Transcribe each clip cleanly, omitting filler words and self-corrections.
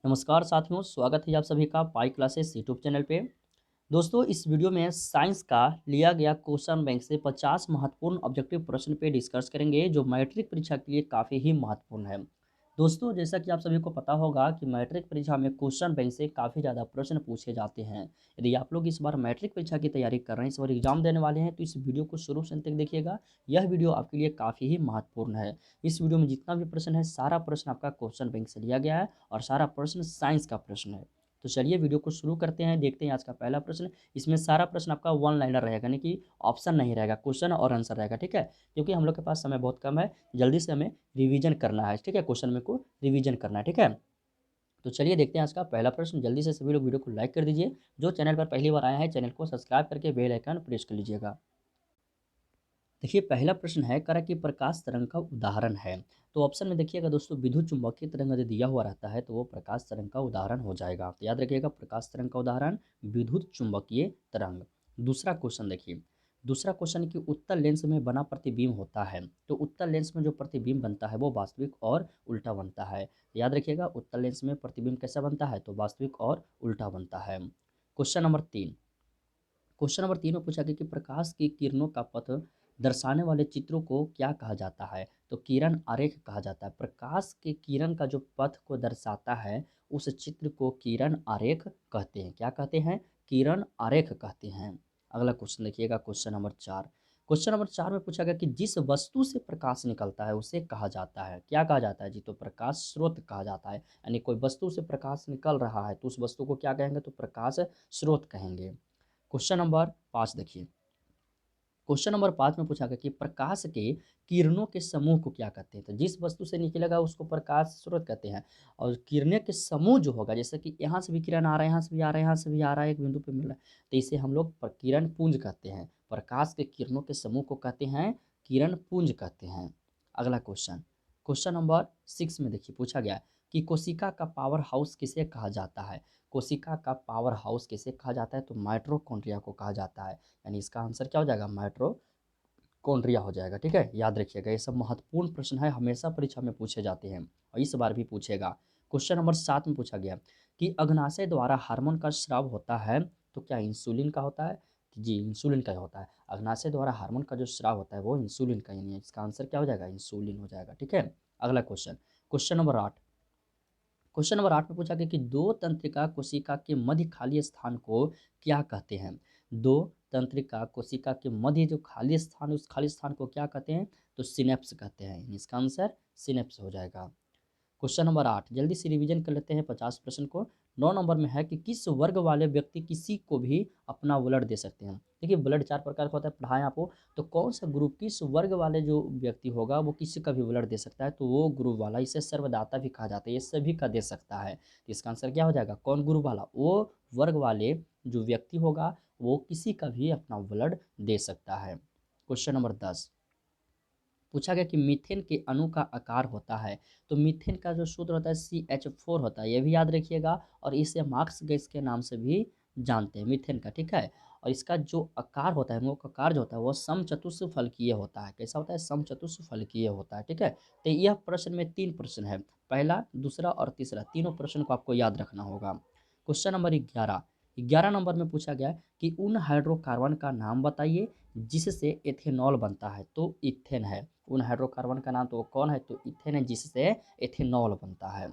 नमस्कार साथियों, स्वागत है आप सभी का पाई क्लासेस यूट्यूब चैनल पे। दोस्तों, इस वीडियो में साइंस का लिया गया क्वेश्चन बैंक से 50 महत्वपूर्ण ऑब्जेक्टिव प्रश्न पे डिस्कस करेंगे जो मैट्रिक परीक्षा के लिए काफ़ी ही महत्वपूर्ण है। दोस्तों, जैसा कि आप सभी को पता होगा कि मैट्रिक परीक्षा में क्वेश्चन बैंक से काफ़ी ज़्यादा प्रश्न पूछे जाते हैं। यदि आप लोग इस बार मैट्रिक परीक्षा की तैयारी कर रहे हैं, इस बार एग्जाम देने वाले हैं, तो इस वीडियो को शुरू से अंत तक देखिएगा। यह वीडियो आपके लिए काफ़ी ही महत्वपूर्ण है। इस वीडियो में जितना भी प्रश्न है, सारा प्रश्न आपका क्वेश्चन बैंक से लिया गया है और सारा प्रश्न साइंस का प्रश्न है। तो चलिए वीडियो को शुरू करते हैं, देखते हैं आज का पहला प्रश्न। इसमें सारा प्रश्न आपका वन लाइनर रहेगा, यानी कि ऑप्शन नहीं रहेगा, क्वेश्चन और आंसर रहेगा, ठीक है। क्योंकि हम लोग के पास समय बहुत कम है, जल्दी से हमें रिवीजन करना है, ठीक है, क्वेश्चन में को रिवीजन करना है, ठीक है। तो चलिए देखते हैं आज का पहला प्रश्न। जल्दी से सभी लोग वीडियो को लाइक कर दीजिए। जो चैनल पर पहली बार आया है, चैनल को सब्सक्राइब करके बेल आइकन प्रेस कर लीजिएगा। देखिए, पहला प्रश्न है, करा कि प्रकाश तरंग का उदाहरण है। तो ऑप्शन में देखिएगा दोस्तों, विद्युत चुम्बकीय तरंग यदि दिया हुआ रहता है तो वो प्रकाश तरंग का उदाहरण हो जाएगा। तो याद रखिएगा, प्रकाश तरंग का उदाहरण विद्युत चुम्बकीय तरंग। दूसरा क्वेश्चन देखिए, दूसरा क्वेश्चन कि उत्तल लेंस में बना प्रतिबिंब होता है। तो उत्तल लेंस में जो प्रतिबिंब बनता है वो वास्तविक और उल्टा बनता है। तो याद रखिएगा, उत्तल लेंस में प्रतिबिंब कैसा बनता है, तो वास्तविक और उल्टा बनता है। क्वेश्चन नंबर 3 में पूछा गया कि प्रकाश की किरणों का पथ दर्शाने वाले चित्रों को क्या कहा जाता है। तो किरण आरेख कहा जाता है। प्रकाश के किरण का जो पथ को दर्शाता है, उस चित्र को किरण आरेख कहते हैं। क्या कहते हैं? किरण आरेख कहते हैं। अगला क्वेश्चन देखिएगा, क्वेश्चन नंबर 4 में पूछा गया कि जिस वस्तु से प्रकाश निकलता है उसे कहा जाता है। क्या कहा जाता है जी? तो प्रकाश स्रोत कहा जाता है। यानी कोई वस्तु से प्रकाश निकल रहा है तो उस वस्तु को क्या कहेंगे? तो प्रकाश स्रोत कहेंगे। क्वेश्चन नंबर 5 देखिए, क्वेश्चन नंबर 5 में पूछा गया कि प्रकाश के किरणों के समूह को क्या कहते हैं। तो जिस वस्तु से निकलेगा उसको प्रकाश स्रोत कहते हैं। और किरणें के समूह जो होगा, जैसे कि यहाँ से भी किरण आ रहा है, यहाँ से भी आ रहा है, यहाँ से भी आ रहा है, एक बिंदु पे मिल रहा है, तो इसे हम लोग किरण पुंज कहते हैं। प्रकाश के किरणों के समूह को कहते हैं किरण पुंज कहते हैं। अगला क्वेश्चन, क्वेश्चन नंबर 6 में देखिए पूछा गया कि कोशिका का पावर हाउस किसे कहा जाता है। कोशिका का पावर हाउस किसे कहा जाता है? तो माइटोकॉन्ड्रिया को कहा जाता है। यानी इसका आंसर क्या हो जाएगा? माइटोकॉन्ड्रिया हो जाएगा, ठीक है। याद रखिएगा, ये सब महत्वपूर्ण प्रश्न है, हमेशा परीक्षा में पूछे जाते हैं और इस बार भी पूछेगा। क्वेश्चन नंबर 7 में पूछा गया कि अग्नाशय द्वारा हार्मोन का स्राव होता है, तो क्या इंसुलिन का होता है? जी, इंसुलिन का ही होता है। अग्नाशय द्वारा हार्मोन का जो स्राव होता है वो इंसुलिन का, यानी इसका आंसर क्या हो जाएगा? इंसुलिन हो जाएगा, ठीक है। अगला क्वेश्चन, क्वेश्चन नंबर 8 में पूछा गया कि दो तंत्रिका कोशिका के मध्य खाली स्थान को क्या कहते हैं। दो तंत्रिका कोशिका के मध्य जो खाली स्थान है, उस खाली स्थान को क्या कहते हैं? तो सिनेप्स कहते हैं। इसका आंसर सिनेप्स हो जाएगा। क्वेश्चन नंबर 8 जल्दी से रिवीजन कर लेते हैं 50 प्रश्न को। 9 नंबर में है कि किस वर्ग वाले व्यक्ति किसी को भी अपना ब्लड दे सकते हैं। देखिए, ब्लड 4 प्रकार का होता है, पढ़ाएं आपको। तो कौन सा ग्रुप, किस वर्ग वाले जो व्यक्ति होगा वो किसी का भी ब्लड दे सकता है, तो वो ग्रुप वाला, इसे सर्वदाता भी कहा जाता है, ये सभी का दे सकता है। तो इसका आंसर क्या हो जाएगा? कौन ग्रुप वाला? वो वर्ग वाले जो व्यक्ति होगा वो किसी का भी अपना ब्लड दे सकता है। क्वेश्चन नंबर 10 पूछा गया कि मीथेन के अणु का आकार होता है। तो मीथेन का जो सूत्र होता है CH4 होता है, ये भी याद रखिएगा। और इसे मार्क्स गैस के नाम से भी जानते हैं, मीथेन का, ठीक है। और इसका जो आकार होता है, अणुओं का आकार जो होता है वो समचतुष्फलकीय होता है। कैसा होता है? समचतुष्फलकीय होता है, ठीक है। तो यह प्रश्न में 3 प्रश्न है, पहला, दूसरा और तीसरा, तीनों प्रश्न को आपको याद रखना होगा। क्वेश्चन नंबर 11 नंबर में पूछा गया कि उन हाइड्रोकार्बन का नाम बताइए जिससे एथेनॉल बनता है। तो इथेन है उन हाइड्रोकार्बन का नाम, तो वो कौन है? तो इथेन है, जिससे एथेनॉल बनता है।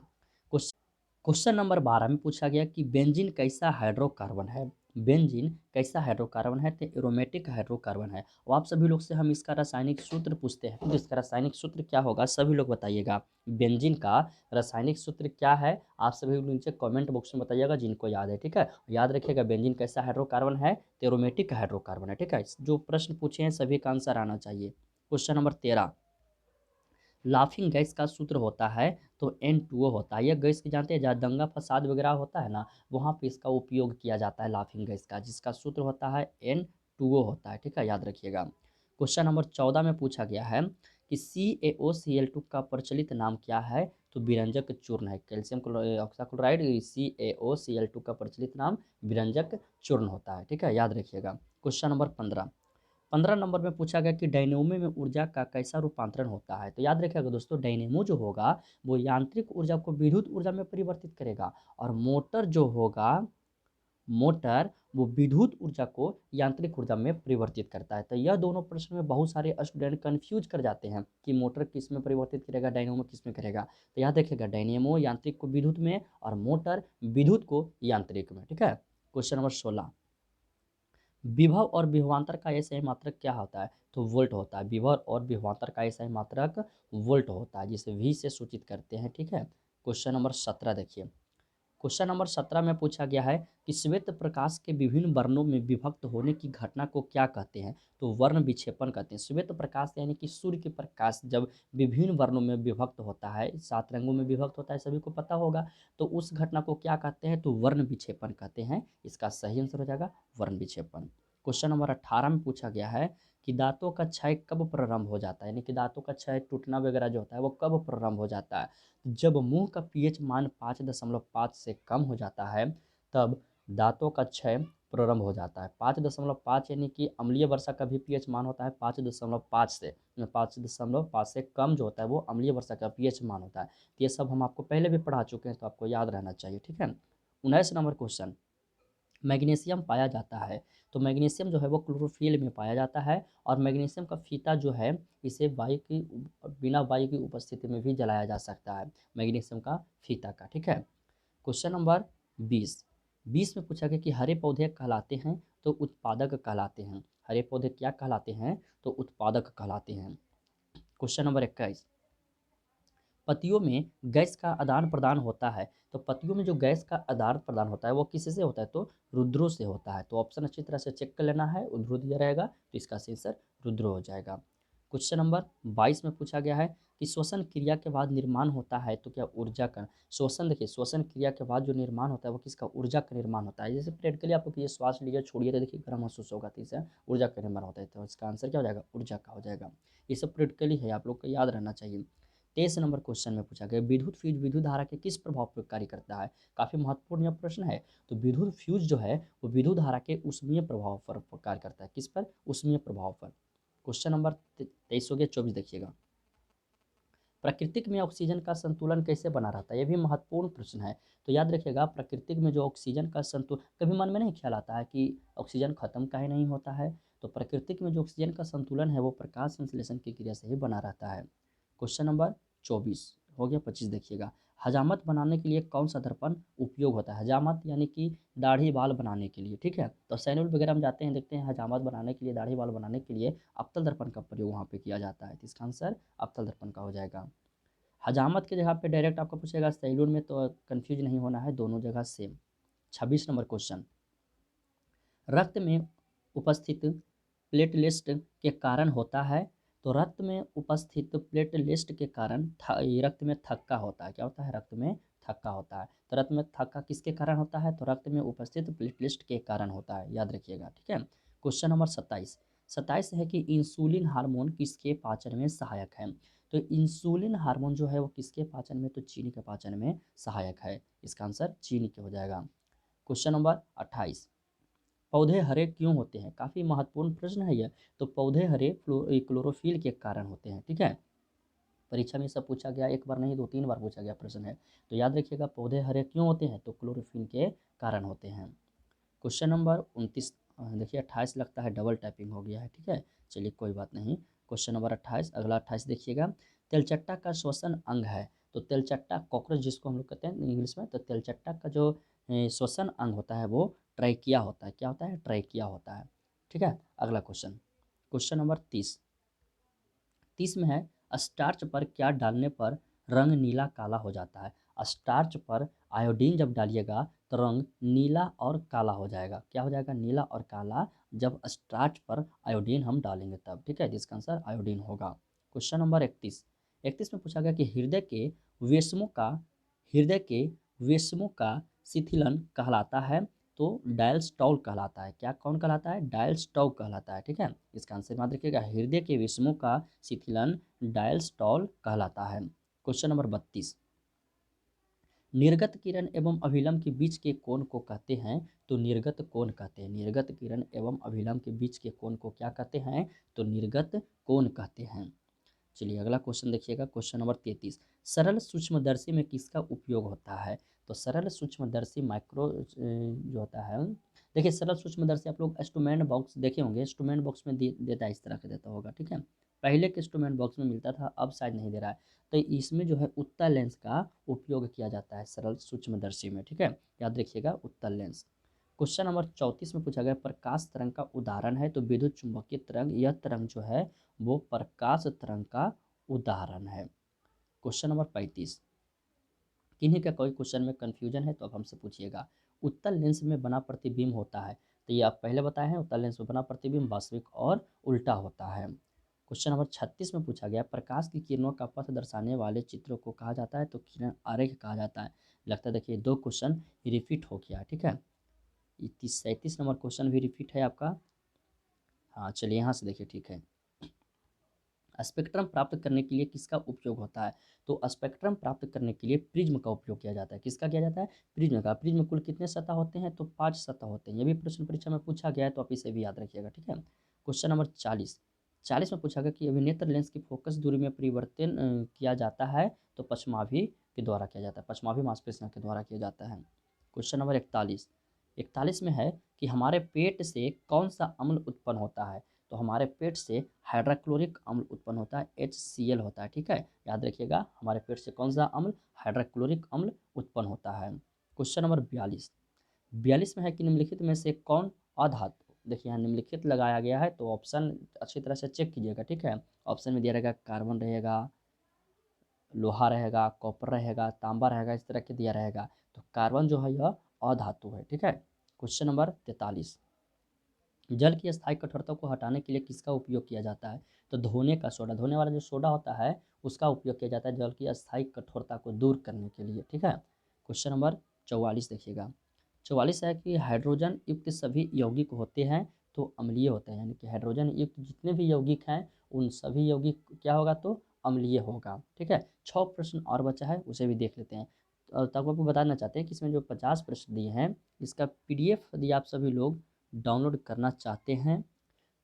क्वेश्चन नंबर 12 में पूछा गया कि बेंजीन कैसा हाइड्रोकार्बन है। बेंजीन कैसा हाइड्रोकार्बन है? तो एरोमेटिक हाइड्रोकार्बन है। और आप सभी लोग से हम इसका रासायनिक सूत्र पूछते हैं, तो इसका रासायनिक सूत्र क्या होगा? सभी लोग बताइएगा, बेंजीन का रासायनिक सूत्र क्या है? आप सभी लोग नीचे कमेंट बॉक्स में बताइएगा जिनको याद है, ठीक है। याद रखिएगा, बेंजीन कैसा हाइड्रोकार्बन है? तो एरोमेटिक हाइड्रोकार्बन है, ठीक है। जो प्रश्न पूछे हैं सभी का आंसर आना चाहिए। क्वेश्चन नंबर 13 लाफिंग गैस का सूत्र होता है, तो N2O होता है। यह गैस की जानते हैं, जहाँ दंगा फसाद वगैरह होता है ना, वहाँ पे इसका उपयोग किया जाता है लाफिंग गैस का, जिसका सूत्र होता है N2O होता है, ठीक है, याद रखिएगा। क्वेश्चन नंबर 14 में पूछा गया है कि CaOCl2 का प्रचलित नाम क्या है। तो विरंजक चूर्ण है, कैल्शियम ऑक्साक्लोराइड। CaOCl2 का प्रचलित नाम विरंजक चूर्ण होता है, ठीक है, याद रखिएगा। क्वेश्चन नंबर 15 15 नंबर में पूछा गया कि डायनेमो में ऊर्जा का कैसा रूपांतरण होता है। तो याद रखिएगा दोस्तों, डायनेमो जो होगा वो यांत्रिक ऊर्जा को विद्युत ऊर्जा में परिवर्तित करेगा, और मोटर जो होगा, मोटर वो विद्युत ऊर्जा को यांत्रिक ऊर्जा में परिवर्तित करता है। तो यह दोनों प्रश्न में बहुत सारे स्टूडेंट कंफ्यूज कर जाते हैं कि मोटर किस में परिवर्तित करेगा, डायनेमो किस में करेगा। तो याद रखिएगा, डायनेमो यांत्रिक को विद्युत में और मोटर विद्युत को यांत्रिक में। ठीक है। क्वेश्चन नंबर 16, विभव और विभवांतर का एसआई मात्रक क्या होता है? तो वोल्ट होता है। विभव और विभवांतर का एसआई मात्रक वोल्ट होता है, जिसे वी से सूचित करते हैं। ठीक है। क्वेश्चन नंबर 17 देखिए। क्वेश्चन नंबर 17 में पूछा गया है कि श्वेत प्रकाश के विभिन्न वर्णों में विभक्त होने की घटना को क्या कहते हैं? तो वर्ण विक्षेपण कहते हैं। श्वेत प्रकाश यानी कि सूर्य के प्रकाश जब विभिन्न वर्णों में विभक्त होता है, 7 रंगों में विभक्त होता है, सभी को पता होगा, तो उस घटना को क्या कहते हैं? तो वर्ण विक्षेपण कहते हैं। इसका सही आंसर हो जाएगा वर्ण विक्षेपण। क्वेश्चन नंबर 18 में पूछा गया है कि दांतों का क्षय कब प्रारंभ हो जाता है, यानी कि दांतों का क्षय टूटना वगैरह जो होता है वो कब प्रारंभ हो जाता है? जब मुंह का पीएच मान 5.5 से कम हो जाता है, तब दांतों का क्षय प्रारंभ हो जाता है। 5.5 यानी कि अम्लीय वर्षा का भी पीएच मान होता है 5.5 से, 5.5 से कम जो होता है वो अम्लीय वर्षा का पीएच मान होता है। तो ये सब हम आपको पहले भी पढ़ा चुके हैं, तो आपको याद रहना चाहिए। ठीक है। 19 नंबर क्वेश्चन, मैग्नीशियम पाया जाता है। तो मैग्नीशियम जो है वो क्लोरोफिल में पाया जाता है, और मैग्नीशियम का फीता जो है इसे वायु की, बिना वायु की उपस्थिति में भी जलाया जा सकता है, मैग्नीशियम का फीता का। ठीक है। क्वेश्चन नंबर 20, 20 में पूछा गया कि हरे पौधे कहलाते हैं तो उत्पादक कहलाते हैं। हरे पौधे क्या कहलाते हैं? तो उत्पादक कहलाते हैं। क्वेश्चन नंबर 21, पत्तियों में गैस का आदान प्रदान होता है। तो पत्तियों में जो गैस का आदान प्रदान होता है वो किससे होता है? तो रुद्रों से होता है। तो ऑप्शन अच्छी तरह से चेक कर लेना है, रुद्र दिया रहेगा तो इसका सही आंसर रुद्र हो जाएगा। क्वेश्चन नंबर 22 में पूछा गया है कि श्वसन क्रिया के बाद निर्माण होता है तो क्या ऊर्जा का? श्वसन, देखिए श्वसन क्रिया के बाद जो निर्माण होता है वो किसका? ऊर्जा का निर्माण होता है। जैसे प्रैक्टिकली आप लोग ये श्वास लीजिए, छोड़िए तो देखिए गर्म महसूस होगा, तो इससे ऊर्जा का निर्माण होता है। तो इसका आंसर क्या हो जाएगा? ऊर्जा का हो जाएगा। ये सब प्रैक्टिकली है, आप लोग को याद रहना चाहिए। 23 नंबर क्वेश्चन में पूछा गया विद्युत फ्यूज विद्युत धारा के किस प्रभाव पर कार्य करता है? काफी महत्वपूर्ण यह प्रश्न है। तो विद्युत फ्यूज जो है वो विद्युत धारा के उष्मीय प्रभाव पर कार्य करता है। किस पर? उष्मीय प्रभाव पर। क्वेश्चन नंबर 23 हो गया। 24 देखिएगा, प्राकृतिक में ऑक्सीजन का संतुलन कैसे बना रहता है? यह भी महत्वपूर्ण प्रश्न है। तो याद रखिएगा, प्राकृतिक में जो ऑक्सीजन का संतुलन, कभी मन में नहीं ख्याल आता है कि ऑक्सीजन खत्म काहे नहीं होता है? तो प्राकृतिक में जो ऑक्सीजन का संतुलन है वो प्रकाश संश्लेषण की क्रिया से ही बना रहता है। क्वेश्चन नंबर 24 हो गया। 25 देखिएगा, हजामत बनाने के लिए कौन सा दर्पण उपयोग होता है? हजामत यानी कि दाढ़ी बाल बनाने के लिए। ठीक है। तो सैलून वगैरह हम जाते हैं, देखते हैं हजामत बनाने के लिए, दाढ़ी बाल बनाने के लिए अब्तल दर्पण का प्रयोग वहाँ पे किया जाता है। तो इसका आंसर अब्तल दर्पण का हो जाएगा। हजामत के जगह पे डायरेक्ट आपको पूछेगा सैलून में, तो कंफ्यूज नहीं होना है, दोनों जगह सेम। 26 नंबर क्वेश्चन, रक्त में उपस्थित प्लेटलेट्स के कारण होता है। तो रक्त में उपस्थित प्लेटलेट्स के कारण रक्त में थक्का होता है। क्या होता है? रक्त में थक्का होता है। तो रक्त में थक्का किसके कारण होता है? तो रक्त में उपस्थित प्लेटलेट्स के कारण होता है, याद रखिएगा। ठीक है। क्वेश्चन नंबर 27, 27 है कि इंसुलिन हार्मोन किसके पाचन में सहायक है? तो इंसुलिन हार्मोन जो है वो किसके पाचन में? तो चीनी के पाचन में सहायक है। इसका आंसर चीनी के हो जाएगा। क्वेश्चन नंबर 28, पौधे हरे क्यों होते हैं? काफ़ी महत्वपूर्ण प्रश्न है यह। तो पौधे हरे क्लोरोफिल के कारण होते हैं। ठीक है। परीक्षा में सब पूछा गया, एक बार नहीं 2-3 बार पूछा गया प्रश्न है। तो याद रखिएगा, पौधे हरे क्यों होते हैं? तो क्लोरोफिल के कारण होते हैं। क्वेश्चन नंबर 29, देखिए 28 लगता है डबल टाइपिंग हो गया है। ठीक है, चलिए कोई बात नहीं। क्वेश्चन नंबर 28, अगला 28 देखिएगा, तेलचट्टा का श्वसन अंग है। तो तेलचट्टा, कॉकरोच जिसको हम लोग कहते हैं इंग्लिश में, तो तेलचट्टा का जो श्वसन अंग होता है वो ट्रैकिया होता है। क्या होता है? ट्रैकिया होता है। ठीक है। अगला क्वेश्चन, क्वेश्चन नंबर 30, 30 में है, स्टार्च पर क्या डालने पर रंग नीला काला हो जाता है? स्टार्च पर आयोडीन जब डालिएगा तो रंग नीला और काला हो जाएगा। क्या हो जाएगा? नीला और काला, जब स्टार्च पर आयोडीन हम डालेंगे तब। ठीक है, जिसका आंसर आयोडीन होगा। क्वेश्चन नंबर 31, 31 में पूछा गया कि वेशमों का हृदय के वेशमों का शिथिलन कहलाता है। तो डायस्टॉल कहलाता है। क्या कौन कहलाता है? डायस्टॉल कहलाता है। ठीक है, इसका आंसर याद रखिएगा, हृदय के विषमों का शिथिलन डायस्टॉल कहलाता है। क्वेश्चन नंबर 32, निर्गत किरण एवं अभिलंब के बीच के कोण को कहते हैं, तो निर्गत कोण कहते हैं। निर्गत किरण एवं अभिलंब के बीच के कोण को क्या कहते हैं, तो निर्गत कोण कहते हैं। चलिए अगला क्वेश्चन देखिएगा, क्वेश्चन नंबर 33। सरल सूक्ष्मदर्शी में किसका उपयोग होता है, तो सरल सूक्ष्मदर्शी माइक्रो जो होता है, देखिए सरल सूक्ष्मदर्शी आप लोग इंस्ट्रूमेंट बॉक्स देखे होंगे, इंस्ट्रूमेंट बॉक्स में देता है, इस तरह का देता होगा, ठीक है। पहले के इंस्ट्रूमेंट बॉक्स में मिलता था, अब शायद नहीं दे रहा है। तो इसमें जो है उत्तल लेंस का उपयोग किया जाता है सरल सूक्ष्मदर्शी में, ठीक है, याद रखिएगा उत्तल लेंस। क्वेश्चन नंबर 34 में पूछा गया प्रकाश तरंग का उदाहरण है, तो विद्युत चुंबकीय तरंग, यह तरंग जो है वो प्रकाश तरंग का उदाहरण है। क्वेश्चन नंबर 35, किन्हीं का कोई क्वेश्चन में कंफ्यूजन है तो अब हमसे पूछिएगा। उत्तल लेंस में बना प्रतिबिंब होता है, तो ये आप पहले बताए हैं, उत्तल लेंस में बना प्रतिबिंब वास्तविक और उल्टा होता है। क्वेश्चन नंबर 36 में पूछा गया प्रकाश की किरणों का पथ दर्शाने वाले चित्रों को कहा जाता है, तो किरण आरेख कहा जाता है। लगता है देखिए दो क्वेश्चन रिपीट हो गया, ठीक है। 37 नंबर क्वेश्चन भी रिपीट है आपका। हाँ चलिए यहाँ से देखिए, ठीक है। स्पेक्ट्रम प्राप्त करने के लिए किसका उपयोग होता है, तो स्पेक्ट्रम प्राप्त करने के लिए प्रिज्म का उपयोग किया जाता है। किसका किया जाता है, प्रिज्म का। प्रिज्म कुल कितने सतह होते हैं, तो 5 सतह होते हैं। ये भी प्रश्न परीक्षा में पूछा गया है, तो आप इसे भी याद रखिएगा, ठीक है। क्वेश्चन नंबर 40 में पूछा गया कि अभिनेत्र लेंस की फोकस दूरी में परिवर्तन किया जाता है, तो पश्चिमाभि के द्वारा किया जाता है, पश्चिमाभि मांसपेशियों के द्वारा किया जाता है। क्वेश्चन नंबर 41 में है कि हमारे पेट से कौन सा अम्ल उत्पन्न होता है, तो हमारे पेट से हाइड्रोक्लोरिक अम्ल उत्पन्न होता है, HCl होता है, ठीक है, याद रखिएगा हमारे पेट से कौन सा अम्ल, हाइड्रोक्लोरिक अम्ल उत्पन्न होता है। क्वेश्चन नंबर 42 में है कि निम्नलिखित में से कौन अधातु, देखिए यहाँ निम्नलिखित लगाया गया है, तो ऑप्शन अच्छी तरह से चेक कीजिएगा, ठीक है। ऑप्शन में दिया रहेगा कार्बन रहेगा, लोहा रहेगा, कॉपर रहेगा, तांबा रहेगा, इस तरह के दिया रहेगा। तो कार्बन जो है यह अधातु है, ठीक है। क्वेश्चन नंबर 43, जल की स्थायी कठोरता को हटाने के लिए किसका उपयोग किया जाता है, तो धोने का सोडा, धोने वाला जो सोडा होता है उसका उपयोग किया जाता है जल की स्थायी कठोरता को दूर करने के लिए, ठीक है। क्वेश्चन नंबर 44 देखिएगा। 44 है कि हाइड्रोजन युक्त सभी यौगिक होते हैं तो अम्लीय होते हैं, यानी कि हाइड्रोजन युक्त जितने भी यौगिक हैं उन सभी यौगिक क्या होगा, तो अम्लीय होगा, ठीक है। 6 प्रश्न और बचा है, उसे भी देख लेते हैं। तब आपको बताना चाहते हैं कि इसमें जो 50 प्रश्न दिए हैं इसका PDF यदि आप सभी लोग डाउनलोड करना चाहते हैं,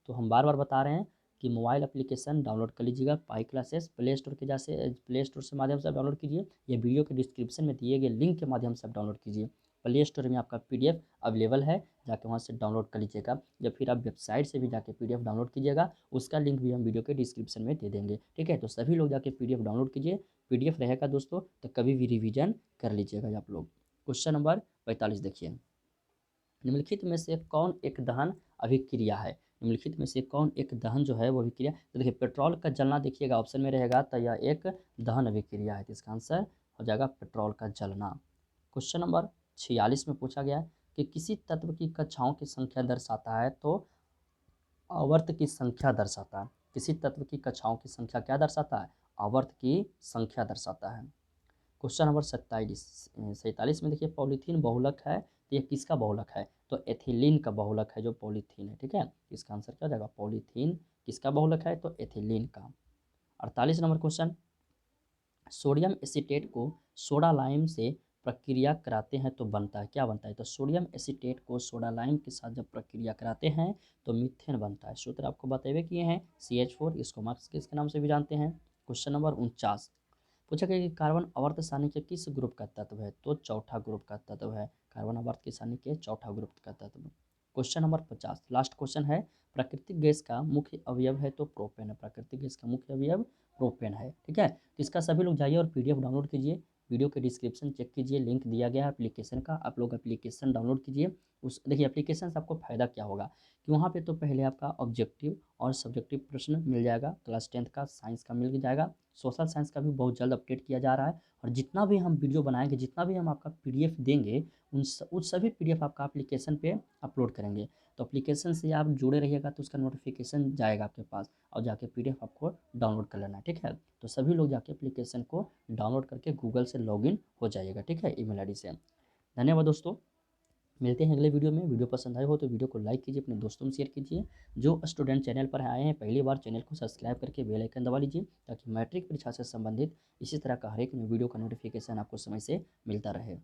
तो हम बार बार बता रहे हैं कि मोबाइल एप्लीकेशन डाउनलोड कर लीजिएगा पाई क्लासेस, प्ले स्टोर से माध्यम से आप डाउनलोड कीजिए, या वीडियो के डिस्क्रिप्शन में दिए गए लिंक के माध्यम से आप डाउनलोड कीजिए। प्ले स्टोर में आपका PDF अवेलेबल है, जाके वहाँ से डाउनलोड कर लीजिएगा, या फिर आप वेबसाइट से भी जाके PDF डाउनलोड कीजिएगा, उसका लिंक भी हम वीडियो के डिस्क्रिप्शन में दे देंगे, ठीक है। तो सभी लोग जाके PDF डाउनलोड कीजिए, PDF रहेगा दोस्तों, तो कभी भी रिविजन कर लीजिएगा आप लोग। क्वेश्चन नंबर 45 देखिए, निम्नलिखित में से कौन एक दहन अभिक्रिया है, निम्नलिखित में से कौन एक दहन जो है वो अभिक्रिया, तो देखिए पेट्रोल का जलना देखिएगा ऑप्शन में रहेगा, तो यह एक दहन अभिक्रिया है, तो इसका आंसर हो जाएगा पेट्रोल का जलना। क्वेश्चन नंबर 46 में पूछा गया कि किसी तत्व की कक्षाओं की संख्या दर्शाता है, तो आवर्त की संख्या दर्शाता है। किसी तत्व की कक्षाओं की संख्या क्या दर्शाता है, आवर्त की संख्या दर्शाता है। क्वेश्चन नंबर 47 में देखिए पॉलीथीन बहुलक है, तो ये किसका बहुलक है, तो एथिलीन का बहुलक है जो पॉलीथीन है, ठीक है। इसका आंसर क्या हो जाएगा, पॉलीथीन किसका बहुलक है, तो एथिलीन का। 48 नंबर क्वेश्चन, सोडियम एसीटेट को सोडा लाइम से प्रक्रिया कराते हैं तो बनता है, क्या बनता है, तो सोडियम एसीटेट को सोडा लाइम के साथ जब प्रक्रिया कराते हैं तो मीथेन बनता है। सूत्र आपको बताए किए हैं, CH4, इसको मार्क्स के इसके नाम से भी जानते हैं। क्वेश्चन नंबर 49, पूछा गया कि कार्बन आवर्त सारणी के किस ग्रुप का तत्व है, तो चौथा ग्रुप का तत्व है, कार्बन आवर्त की सारणी के चौथा ग्रुप का तत्व। क्वेश्चन नंबर 50, लास्ट क्वेश्चन है, प्राकृतिक गैस का मुख्य अवयव है, तो प्रोपेन है, प्राकृतिक गैस का मुख्य अवयव प्रोपेन है, ठीक है। तो इसका सभी लोग जाइए और PDF डाउनलोड कीजिए, वीडियो के डिस्क्रिप्शन चेक कीजिए, लिंक दिया गया है एप्लीकेशन का, आप लोग एप्लीकेशन डाउनलोड कीजिए। उस देखिए एप्लीकेशन से आपको फ़ायदा क्या होगा कि वहाँ पे तो पहले आपका ऑब्जेक्टिव और सब्जेक्टिव प्रश्न मिल जाएगा, क्लास 10th का साइंस का मिल जाएगा, सोशल साइंस का भी बहुत जल्द अपडेट किया जा रहा है, और जितना भी हम वीडियो बनाएंगे, जितना भी हम आपका PDF देंगे, उन सभी PDF आपका एप्लीकेशन पे अपलोड करेंगे। तो एप्लीकेशन से आप जुड़े रहिएगा तो उसका नोटिफिकेशन जाएगा आपके पास, और जाके PDF आपको डाउनलोड कर लेना है, ठीक है। तो सभी लोग जाके एप्लीकेशन को डाउनलोड करके गूगल से लॉगिन हो जाइएगा, ठीक है, ईमेल ID से। धन्यवाद दोस्तों। मिलते हैं अगले वीडियो में। वीडियो पसंद आए हो तो वीडियो को लाइक कीजिए, अपने दोस्तों में शेयर कीजिए। जो स्टूडेंट चैनल पर आए हैं पहली बार, चैनल को सब्सक्राइब करके बेल आइकन दबा लीजिए, ताकि मैट्रिक परीक्षा से संबंधित इसी तरह का हर एक वीडियो का नोटिफिकेशन आपको समय से मिलता रहे।